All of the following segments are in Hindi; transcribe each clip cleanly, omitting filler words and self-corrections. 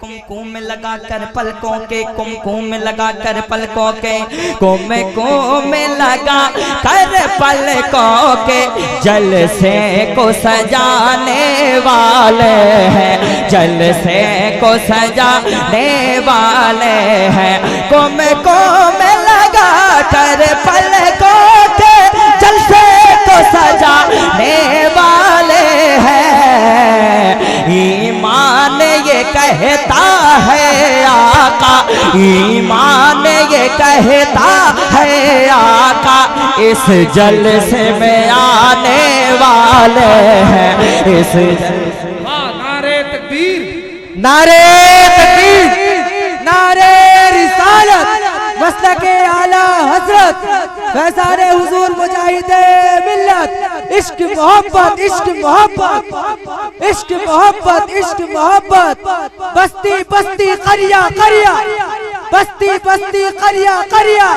कुमकुम लगा कर पलकों के, कुमकुम लगा कर पलकों के, कुमकुम लगा कर पलकों के, जलसे को सजाने वाले हैं, जलसे को सजाने वाले हैं, कुमकुम लगा कर पलकों के, जलसे को सजाने वाले हैं। ईमान ये कहता है आका, ईमान ये कहता है आका, इस जलसे में आने वाले हैं, इस नारे तकबीर, नारे तकबीर, नारे रिसालत, मसलके आला हजरत, फैज़ाने हुजूर मुजाहिदे मिल्लत, इश्क मोहब्बत, इश्क मोहब्बत, इश्क मोहब्बत, इश्क मोहब्बत, बस्ती बस्ती करिया करिया, बस्ती बस्ती करिया करिया,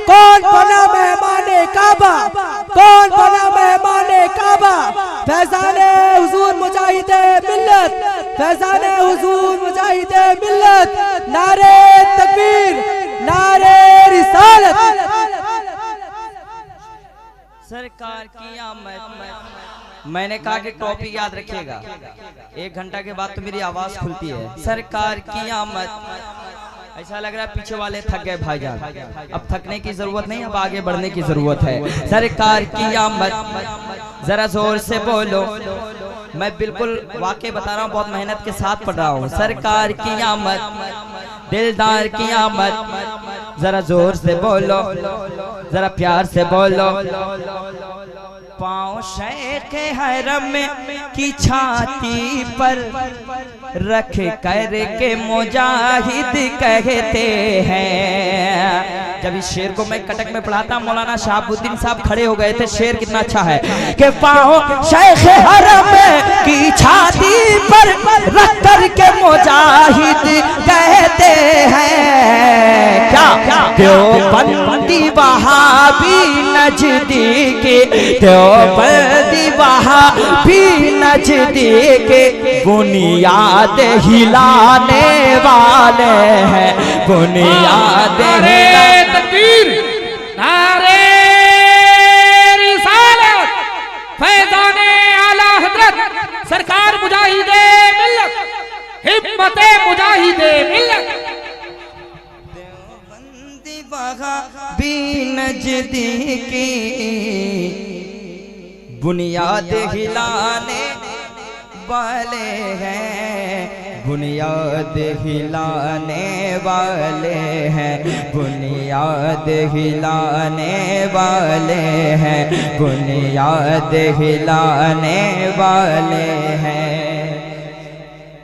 कौन बना मेहमाने काबा, कौन बना मेहमाने काबा, फैज़ाने हुजूर मुजाहिदे मिल्लत, फैज़ाने हुजूर मुजाहिदे मिल्लत, नारे तकबीर, नारे रिसालत। सरकार की आमद। मैंने कहा कि टॉपिक याद रखिएगा, 1 घंटा के बाद तो मेरी आवाज खुलती है। सरकार की आमद। ऐसा लग रहा है पीछे वाले थक गए भाईजान, अब थकने की जरूरत नहीं, अब आगे बढ़ने की जरूरत है। सरकार की आमद, जरा जोर से बोलो। मैं बिल्कुल वाकई बता रहा हूँ, बहुत मेहनत के साथ पढ़ रहा हूँ। सरकार की आमद, दिलदार की आमद, जरा जोर से बोलो, जरा प्यार से बोलो। पाँव शेख हरम की छाती पर रख कर के मुजाहिद कहते हैं। जब इस शेर को मैं कटक में पढ़ाता, मौलाना शहाबुद्दीन साहब खड़े हो गए थे। शेर कितना अच्छा है कि पाँव शेख हरम की छाती पर रख कर के मुजाहिद कहते हैं। क्या देवबंदी वहाबी नजदीकी, देवबंदी वहाबी नजदीकी, बुनियाद हिलाने वाले हैं, बुनियाद हिलाने। तकबीर, नारे रिसालत, फैज़ाने आला हजरत सरकार मुजाहिदे मिल्लत, हिम्मते मुजाहिदे मिल्लत। देवबंदी वहाबी नजदीकी, बुनियाद हिलाने वाले हैं, बुनियाद हिलाने वाले हैं, बुनियाद हिलाने वाले हैं, बुनियाद हिलाने वाले हैं।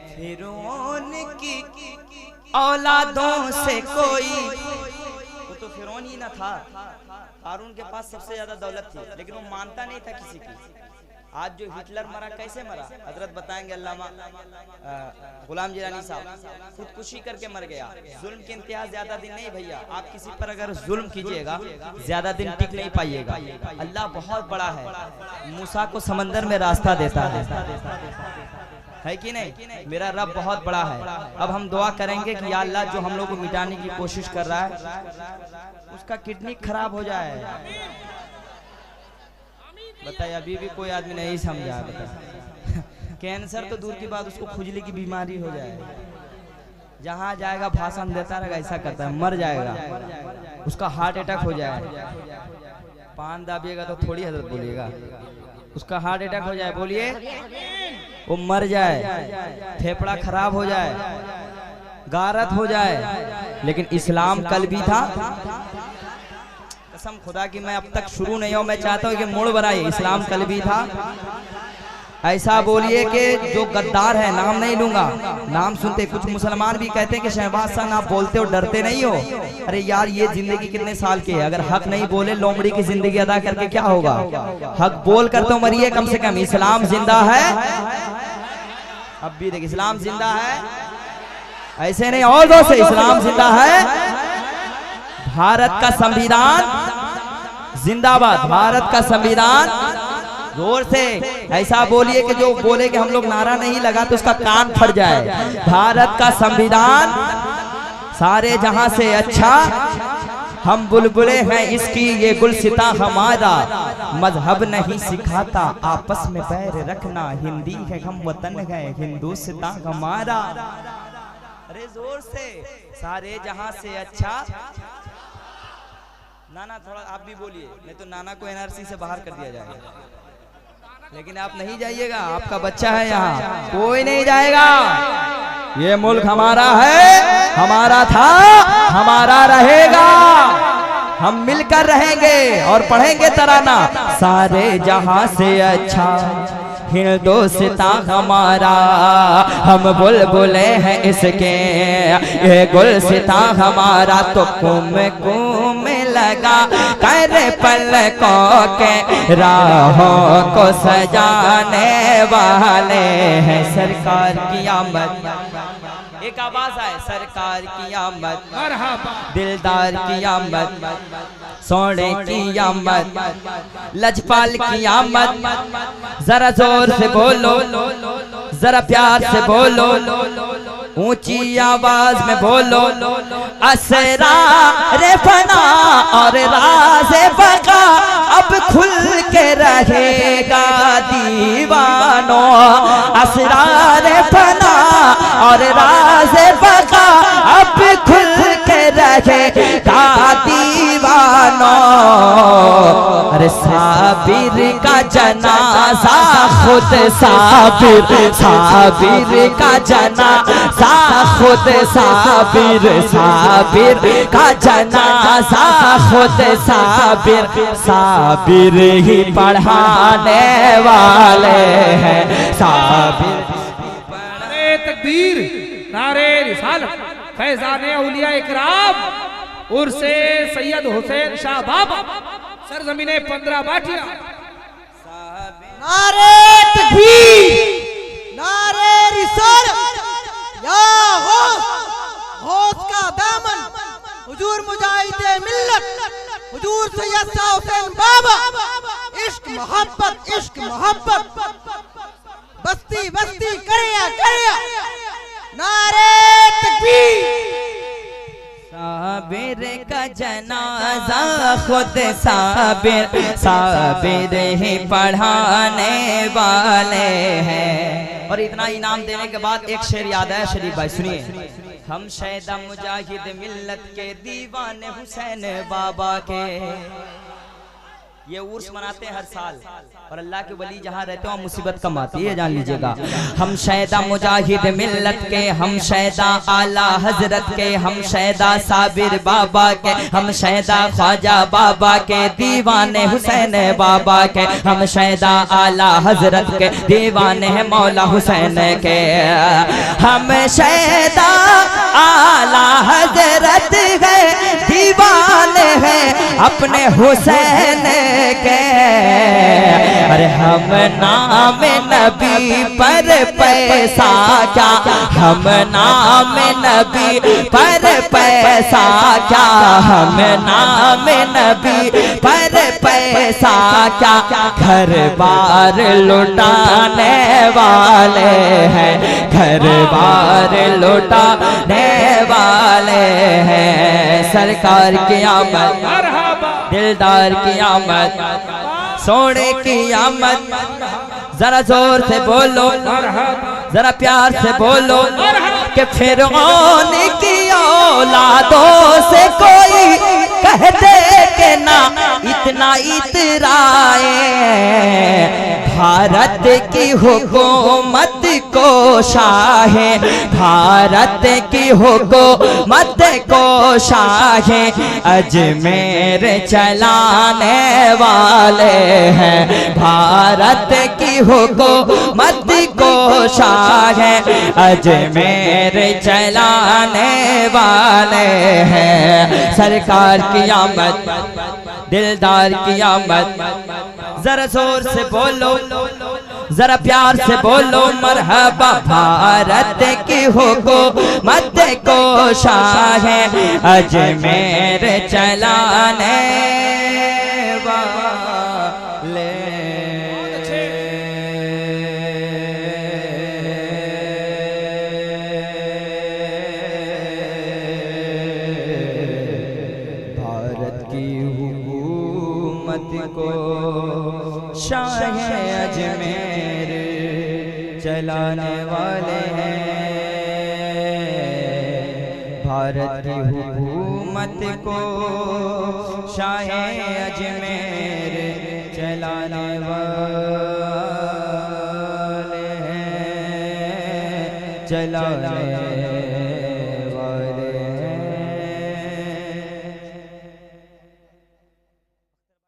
फिरौन की औलादों से कोई, वो तो फिरौन ही ना था, हारून के पास सबसे ज्यादा दौलत थी, लेकिन वो मानता नहीं था किसी की। आज जो हिटलर मरा, कैसे मरा हजरत बताएंगे, अल्लामा गुलाम जिलानी साहब खुदकुशी करके मर गया। जुल्म की इंतहा ज्यादा दिन नहीं भैया, आप किसी पर अगर जुल्म कीजिएगा ज्यादा दिन टिक नहीं पाइएगा। अल्लाह बहुत बड़ा है, मूसा को समंदर में रास्ता देता है कि नहीं? मेरा रब बहुत बड़ा है। अब हम दुआ करेंगे कि या अल्लाह जो हम लोग को मिटाने की कोशिश कर रहा है उसका किडनी खराब हो जाए। बताइए, अभी भी कोई आदमी नहीं समझा। बताइए, कैंसर तो दूर की बात, उसको खुजली की बीमारी हो जाए, जहाँ जाएगा भाषण देता रहेगा, ऐसा करता है, मर जाएगा, उसका हार्ट अटैक हो जाए। पान दाबिएगा तो थोड़ी हजरत बोलिएगा, उसका हार्ट अटैक हो जाए, बोलिए वो मर जाए, फेफड़ा खराब हो जाए, गारत हो जाए। लेकिन इस्लाम कल भी था, कसम खुदा की मैं अब तक शुरू नहीं हूं, मैं चाहता हूं कि मोड़ बनाइए। इस्लाम कल भी था। ऐसा बोलिए कि जो गद्दार है, नाम नहीं लूंगा, नाम सुनते कुछ मुसलमान भी कहते हैं कि शहबाज साहब आप बोलते हो, डरते नहीं हो। अरे यार, ये जिंदगी कितने साल की है, अगर हक नहीं बोले लोमड़ी की जिंदगी अदा करके क्या होगा? हक बोल कर तो मरिए कम से कम। इस्लाम जिंदा है, अब भी देख, इस्लाम जिंदा है, ऐसे नहीं और दो से, इस्लाम जिंदा है। भारत का संविधान जिंदाबाद, भारत का संविधान जोर से ऐसा बोलिए कि जो बोले कि हम लोग नारा नहीं लगा तो उसका कान फट जाए। भारत का संविधान सारे जहां से अच्छा, हम बुलबुले हैं इसकी ये गुलसिता हमारा, मजहब नहीं सिखाता आपस में बैर रखना, हिंदी है हम वतन है हिंदुस्तां हमारा। अरे जोर से, सारे जहां से अच्छा। नाना थोड़ा आप भी बोलिए, नहीं तो नाना को एनआरसी से बाहर कर दिया जाएगा। लेकिन आप नहीं जाइएगा, आपका बच्चा है यहाँ, कोई नहीं जाएगा। ये मुल्क हमारा है, हमारा था, हमारा रहेगा। हम मिलकर रहेंगे और पढ़ेंगे तराना, सारे जहां से अच्छा हिंदुस्तां हमारा, हम बुलबुले हैं इसके ये गुलसितां हमारा। तो कुम कुम लगा कर पलकों के राहों को सजाने वाले हैं, सरकार की आमद। एक आवाज आए, सरकार की आमद, दिलदार की आमद, सोने की आमद, लजपाल की आमद। जरा जोर से बोलो, जरा प्यार से बोलो, ऊंची आवाज में बोलो, असरार फना और राज बका अब खुल के रहेगा दीवानों, असरार फना और राज बका अब खुल के रहेगा दीवानों। अरे साबिर का जनाजा खुद साबिर, साबिर का जनाजा खुद साबिर, साबिर का जनाजा खुद साबिर, साबिर ही पढ़ाने वाले हैं, साबिर। नारे तकबीर, नारे रिसालत, फैजाने औलिया इकराम, उर्से सैयद हुसैन शाह बाबा, सरजमीने 15 बाटिया। नारे तकबीर, नारे रिसालत, या गौस का दामन हुजूर मुजाहिदे मिल्लत, हुजूर सैयद शाह हुसैन बाबा। इश्क मोहब्बत, इश्क मोहब्बत, बस्ती बस्ती करिया करिया। नारे तकबीर। साबिर का जनाजा खुद साबिर, साबिर ही पढ़ाने वाले हैं। और इतना इनाम देने के बाद एक शेर याद है शरीफ भाई, सुनिए। हम शैदा मुजाहिद मिल्लत के दीवाने हुसैन बाबा के, ये उर्स मनाते हैं हर साल, और अल्लाह के वली जहाँ रहते हो मुसीबत कम आती है, जान लीजिएगा। हम शैदा मुजाहिद मिल्लत के, हम शैदा आला हजरत के, हम शैदा साबिर बाबा के, हम शैदा ख्वाजा बाबा के दीवाने हुसैन बाबा के, हम शैदा आला हजरत के दीवाने मौला हुसैन के, हम शैदा आला हजरत है दीवाने हैं अपने हुसैन के। अरे हम नाम नबी पर पैसा क्या, हम नाम नबी पर पैसा क्या, हम नाम नबी पर पैसा क्या, घर बार लुटाने वाले हैं, घर बार लुटाने वाले हैं। सरकार की आमद, दिलदार की आमद, सोने की आमद। जरा जोर से बोलो, जरा प्यार से बोलो कि फिरौन की औलादों से कोई कहते कि ना इतना इतराए, भारत की हुकूमत को शाहे, भारत की हुकूमत को शाहे अजमेर चलाने वाले हैं, भारत की हुकूमत को शाहे अजमेर चलाने वाले हैं। सरकार की आमद, दिलदार की आमद। जरा जोर से बोलो, जरा प्यार से बोलो मरहबा, भारत की हुकूमत को शाहे अजमेर चलाने वाले। को शाह अजमेर चलाने वाले हैं। भारत की हुकूमत को शाह अजमेर चलाने वाले हैं, चलाने